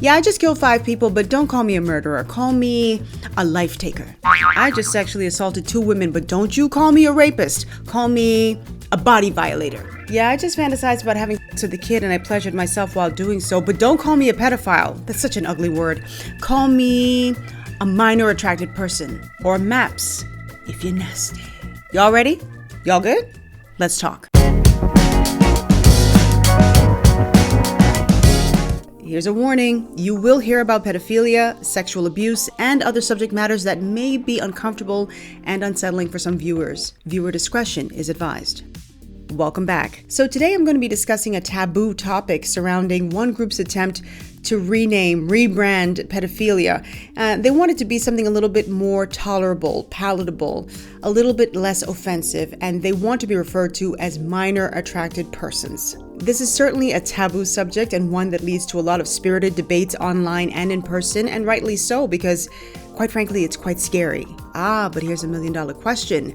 Yeah, I just killed 5 people, but don't call me a murderer. Call me a life taker. I just sexually assaulted 2 women, but don't you call me a rapist. Call me a body violator. Yeah, I just fantasized about having sex with a kid and I pleasured myself while doing so, but don't call me a pedophile. That's such an ugly word. Call me a minor attracted person or MAPS if you're nasty. Y'all ready? Y'all good? Let's talk. Here's a warning. You will hear about pedophilia, sexual abuse, and other subject matters that may be uncomfortable and unsettling for some viewers. Viewer discretion is advised. Welcome back. So today I'm going to be discussing a taboo topic surrounding one group's attempt to rebrand pedophilia. They want it to be something a little bit more tolerable, palatable, a little bit less offensive, and they want to be referred to as minor attracted persons. This is certainly a taboo subject and one that leads to a lot of spirited debates online and in person, and rightly so, because quite frankly, it's quite scary. But here's a $1 million question.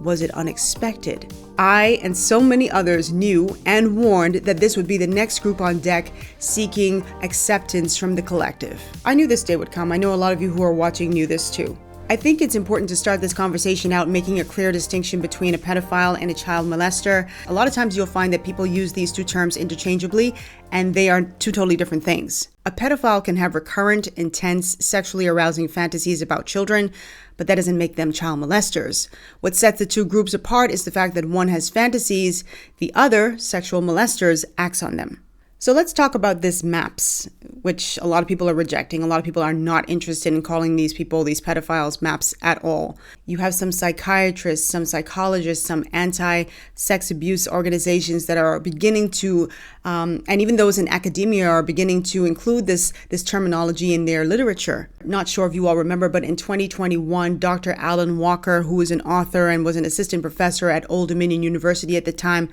Was it unexpected? I and so many others knew and warned that this would be the next group on deck seeking acceptance from the collective. I knew this day would come. I know a lot of you who are watching knew this too. I think it's important to start this conversation out making a clear distinction between a pedophile and a child molester. A lot of times you'll find that people use these two terms interchangeably, and they are two totally different things. A pedophile can have recurrent, intense, sexually arousing fantasies about children, but that doesn't make them child molesters. What sets the two groups apart is the fact that one has fantasies, the other, sexual molesters, acts on them. So let's talk about this MAPS, which a lot of people are rejecting. A lot of people are not interested in calling these people, these pedophiles, MAPS at all. You have some psychiatrists, some psychologists, some anti-sex abuse organizations that are beginning to, and even those in academia are beginning to include this terminology in their literature. Not sure if you all remember, but in 2021, Dr. Alan Walker, who is an author and was an assistant professor at Old Dominion University at the time,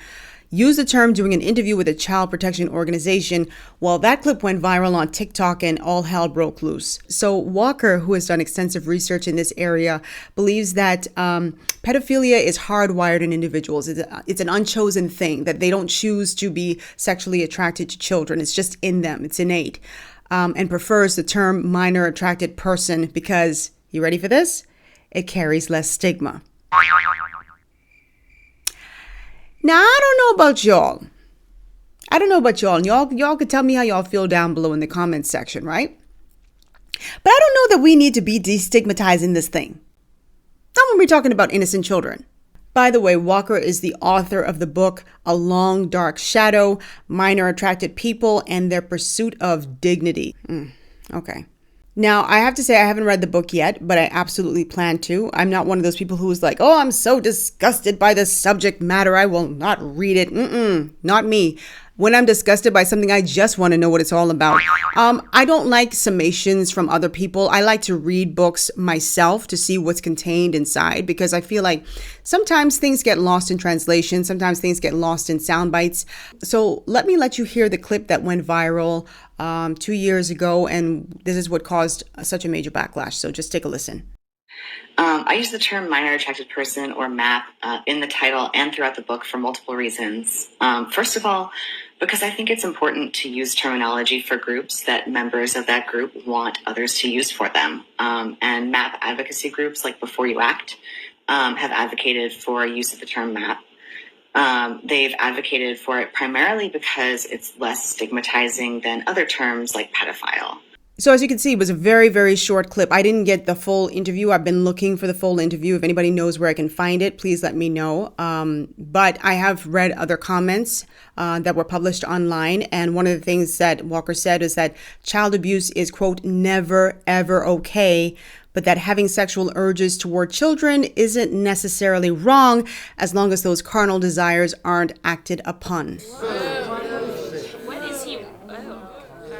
used the term during an interview with a child protection organization. Well, that clip went viral on TikTok and all hell broke loose. So Walker, who has done extensive research in this area, believes that pedophilia is hardwired in individuals. It's an unchosen thing, that they don't choose to be sexually attracted to children. It's just in them. It's innate. And prefers the term minor attracted person because, you ready for this? It carries less stigma. Now, I don't know about y'all. And y'all could tell me how y'all feel down below in the comments section, right? But I don't know that we need to be destigmatizing this thing. Not when we're talking about innocent children. By the way, Walker is the author of the book A Long Dark Shadow, Minor Attracted People and Their Pursuit of Dignity. Okay. Now, I have to say I haven't read the book yet, but I absolutely plan to. I'm not one of those people who's like, oh, I'm so disgusted by the subject matter, I will not read it. Not me. When I'm disgusted by something, I just want to know what it's all about. I don't like summations from other people. I like to read books myself to see what's contained inside, because I feel like sometimes things get lost in translation. Sometimes things get lost in sound bites. So let you hear the clip that went viral 2 years ago. And this is what caused such a major backlash. So just take a listen. I use the term minor attracted person or MAP in the title and throughout the book for multiple reasons. First of all, because I think it's important to use terminology for groups that members of that group want others to use for them. And MAP advocacy groups like Before You Act have advocated for use of the term MAP. They've advocated for it primarily because it's less stigmatizing than other terms like pedophile. So as you can see, it was a very, very short clip. I didn't get the full interview. I've been looking for the full interview. If anybody knows where I can find it, please let me know. But I have read other comments that were published online. And one of the things that Walker said is that child abuse is, quote, never, ever okay, but that having sexual urges toward children isn't necessarily wrong as long as those carnal desires aren't acted upon. What is he?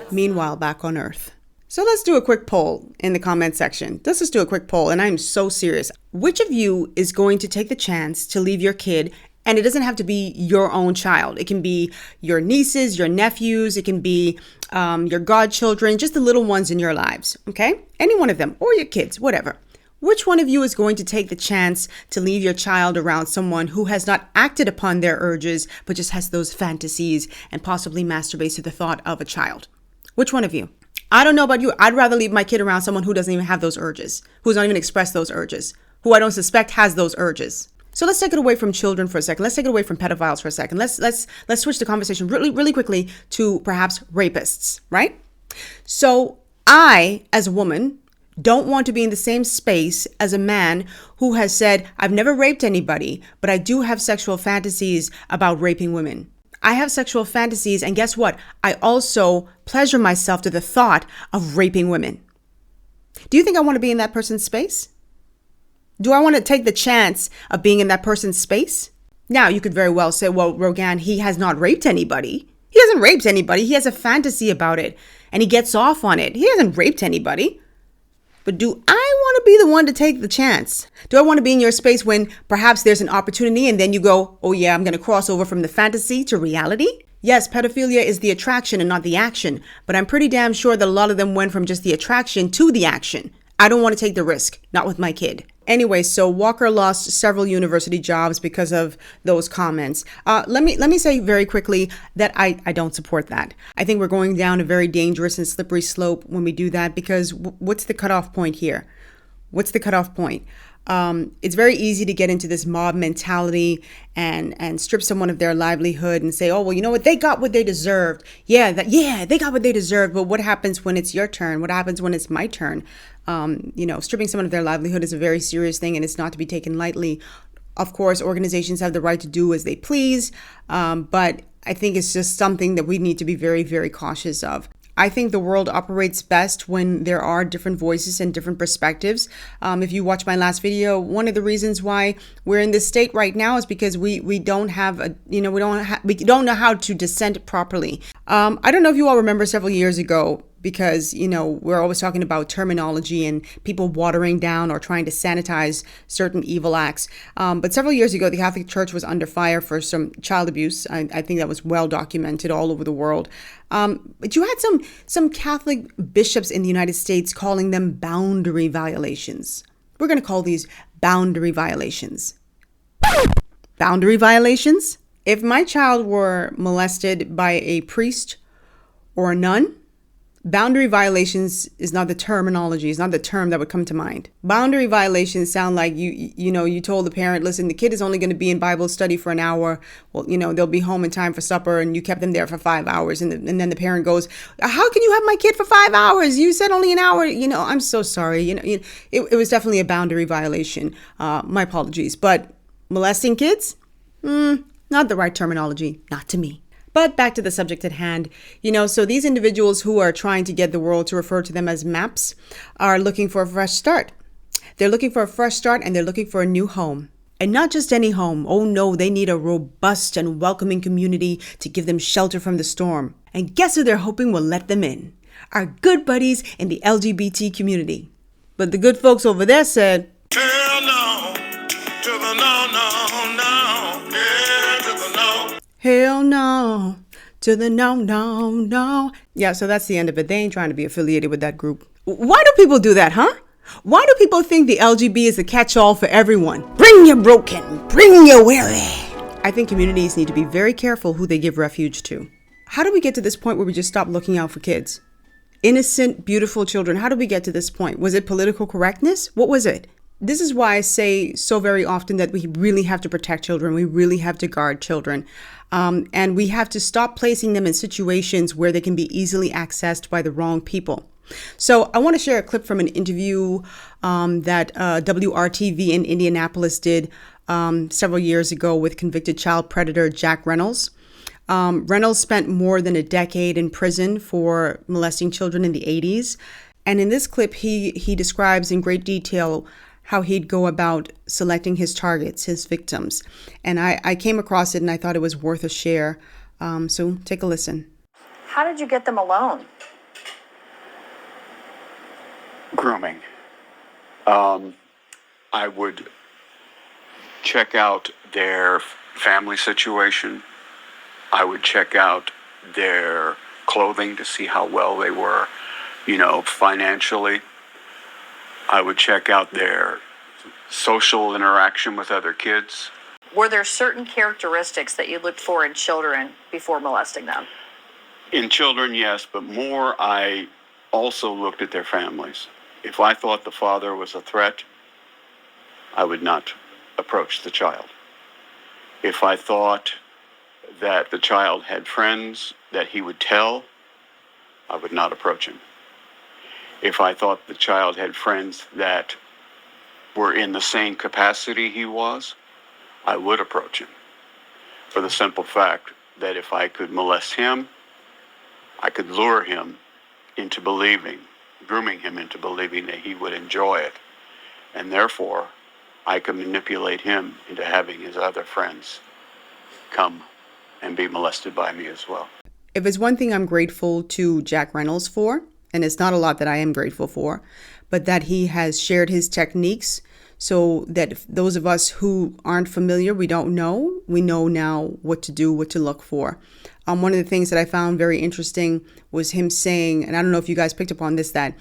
Meanwhile, back on Earth. So let's do a quick poll in the comment section. Let's just do a quick poll, and I'm so serious. Which of you is going to take the chance to leave your kid? And it doesn't have to be your own child. It can be your nieces, your nephews. It can be your godchildren, just the little ones in your lives, okay? Any one of them, or your kids, whatever. Which one of you is going to take the chance to leave your child around someone who has not acted upon their urges, but just has those fantasies and possibly masturbates to the thought of a child? Which one of you? I don't know about you. I'd rather leave my kid around someone who doesn't even have those urges, who's not even expressed those urges, who I don't suspect has those urges. So let's take it away from children for a second. Let's take it away from pedophiles for a second. Let's switch the conversation really quickly to perhaps rapists, right? So I, as a woman, don't want to be in the same space as a man who has said, I've never raped anybody, but I do have sexual fantasies about raping women. I have sexual fantasies, and guess what? I also pleasure myself to the thought of raping women. Do you think I want to be in that person's space? Do I want to take the chance of being in that person's space? Now, you could very well say, well, Rogan, he has not raped anybody. He hasn't raped anybody. He has a fantasy about it, and he gets off on it. He hasn't raped anybody. But do I want to be the one to take the chance? Do I want to be in your space when perhaps there's an opportunity and then you go, oh yeah, I'm going to cross over from the fantasy to reality? Yes, pedophilia is the attraction and not the action, but I'm pretty damn sure that a lot of them went from just the attraction to the action. I don't want to take the risk, not with my kid. Anyway, so Walker lost several university jobs because of those comments. Let me say very quickly that I don't support that. I think we're going down a very dangerous and slippery slope when we do that, because what's the cutoff point here? What's the cutoff point? It's very easy to get into this mob mentality and strip someone of their livelihood and say, oh, well, you know what? They got what they deserved. Yeah, they got what they deserved. But what happens when it's your turn? What happens when it's my turn? Stripping someone of their livelihood is a very serious thing, and it's not to be taken lightly. Of course, organizations have the right to do as they please, but I think it's just something that we need to be very, very cautious of. I think the world operates best when there are different voices and different perspectives. If you watch my last video, one of the reasons why we're in this state right now is because we don't have we don't know how to dissent properly. I don't know if you all remember several years ago, because, we're always talking about terminology and people watering down or trying to sanitize certain evil acts. But several years ago, the Catholic Church was under fire for some child abuse. I think that was well documented all over the world. But you had some Catholic bishops in the United States calling them boundary violations. We're going to call these boundary violations. Boundary violations? If my child were molested by a priest or a nun, boundary violations is not the terminology, it's not the term that would come to mind. Boundary violations sound like you told the parent, listen, the kid is only going to be in Bible study for an hour. Well, they'll be home in time for supper, and you kept them there for 5 hours. And then the parent goes, how can you have my kid for 5 hours? You said only an hour. I'm so sorry. It was definitely a boundary violation. My apologies. But molesting kids? Not the right terminology, not to me. But back to the subject at hand, so these individuals who are trying to get the world to refer to them as MAPs are looking for a fresh start. They're looking for a fresh start, and they're looking for a new home. And not just any home. Oh no, they need a robust and welcoming community to give them shelter from the storm. And guess who they're hoping will let them in? Our good buddies in the LGBT community. But the good folks over there said, hell no, to the no, no, no, yeah, to the no. Hell no, to the no, no, no. Yeah, so that's the end of it. They ain't trying to be affiliated with that group. Why do people do that, huh? Why do people think the LGB is a catch-all for everyone? Bring your broken, bring your weary. I think communities need to be very careful who they give refuge to. How do we get to this point where we just stop looking out for kids? Innocent, beautiful children. How did we get to this point? Was it political correctness? What was it? This is why I say so very often that we really have to protect children. We really have to guard children. And we have to stop placing them in situations where they can be easily accessed by the wrong people. So I want to share a clip from an interview that WRTV in Indianapolis did several years ago with convicted child predator Jack Reynolds. Reynolds spent more than a decade in prison for molesting children in the 80s. And in this clip, he describes in great detail how he'd go about selecting his targets, his victims. And I came across it and I thought it was worth a share. So take a listen. How did you get them alone? Grooming. I would check out their family situation. I would check out their clothing to see how well they were, financially. I would check out their social interaction with other kids. Were there certain characteristics that you looked for in children before molesting them? In children, yes, but more I also looked at their families. If I thought the father was a threat, I would not approach the child. If I thought that the child had friends that he would tell, I would not approach him. If I thought the child had friends that were in the same capacity he was, I would approach him. For the simple fact that if I could molest him, I could lure him into believing, grooming him into believing that he would enjoy it. And therefore, I could manipulate him into having his other friends come and be molested by me as well. If it's one thing I'm grateful to Jack Reynolds for, and it's not a lot that I am grateful for, but that he has shared his techniques so that those of us who aren't familiar, we know now what to do, what to look for. One of the things that I found very interesting was him saying, and I don't know if you guys picked up on this, that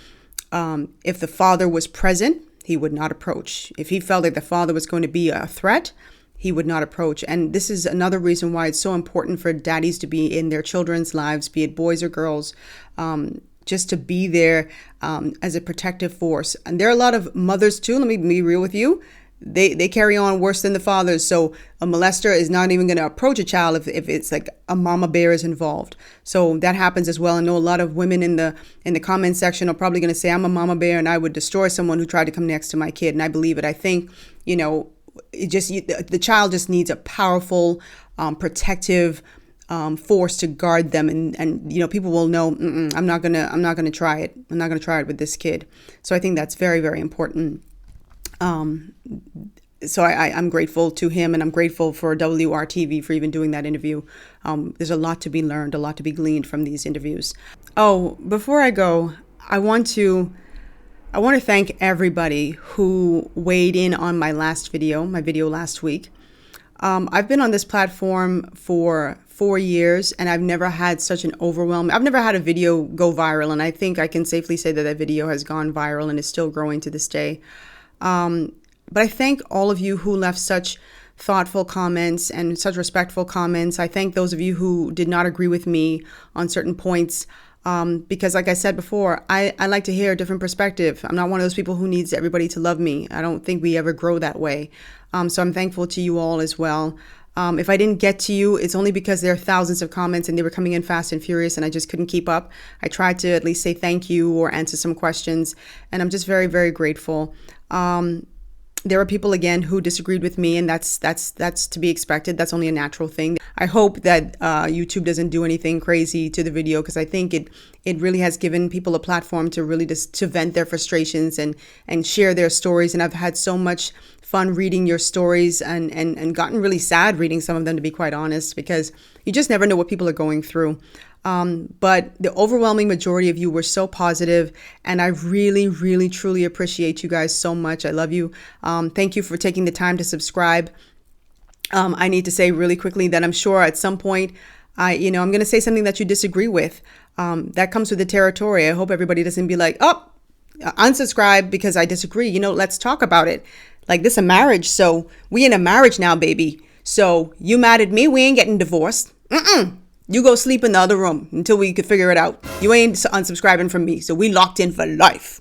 if the father was present, he would not approach. If he felt like the father was going to be a threat, he would not approach. And this is another reason why it's so important for daddies to be in their children's lives, be it boys or girls, just to be there as a protective force. And there are a lot of mothers too, let me be real with you, they carry on worse than the fathers. So a molester is not even going to approach a child if it's like a mama bear is involved. So that happens as well. I know a lot of women in the comment section are probably going to say, I'm a mama bear and I would destroy someone who tried to come next to my kid. And I believe it. I think, the child just needs a powerful, protective force to guard them, and people will know, I'm not gonna try it. I'm not gonna try it with this kid. So I think that's very, very important. So I'm grateful to him, and I'm grateful for WRTV for even doing that interview. There's a lot to be learned, a lot to be gleaned from these interviews. Oh, before I go, I want to thank everybody who weighed in on my video last week. I've been on this platform for 4 years, and I've never had such an I've never had a video go viral, and I think I can safely say that video has gone viral and is still growing to this day. But I thank all of you who left such thoughtful comments and such respectful comments. I thank those of you who did not agree with me on certain points. Because like I said before, I like to hear a different perspective. I'm not one of those people who needs everybody to love me. I don't think we ever grow that way. So I'm thankful to you all as well. If I didn't get to you, it's only because there are thousands of comments and they were coming in fast and furious and I just couldn't keep up. I tried to at least say thank you or answer some questions, and I'm just very, very grateful. There are people, again, who disagreed with me, and that's to be expected. That's only a natural thing. I hope that YouTube doesn't do anything crazy to the video, because I think it really has given people a platform to really just to vent their frustrations and share their stories. And I've had so much fun reading your stories and gotten really sad reading some of them, to be quite honest, because you just never know what people are going through. But the overwhelming majority of you were so positive, and I really, really, truly appreciate you guys so much. I love you. Thank you for taking the time to subscribe. I need to say really quickly that I'm sure at some point, I'm going to say something that you disagree with. That comes with the territory. I hope everybody doesn't be like, oh, unsubscribe because I disagree. Let's talk about it. Like, this is a marriage, so we in a marriage now, baby. So you mad at me? We ain't getting divorced. You go sleep in the other room until we could figure it out. You ain't unsubscribing from me. So we locked in for life.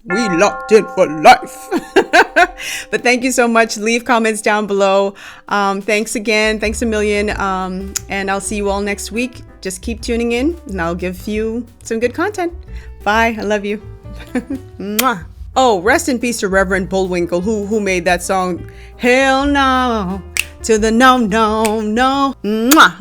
But thank you so much. Leave comments down below. Thanks again. Thanks a million. And I'll see you all next week. Just keep tuning in and I'll give you some good content. Bye. I love you. Mwah. Oh, rest in peace to Reverend Bullwinkle, who made that song. Hell no to the no. Mwah.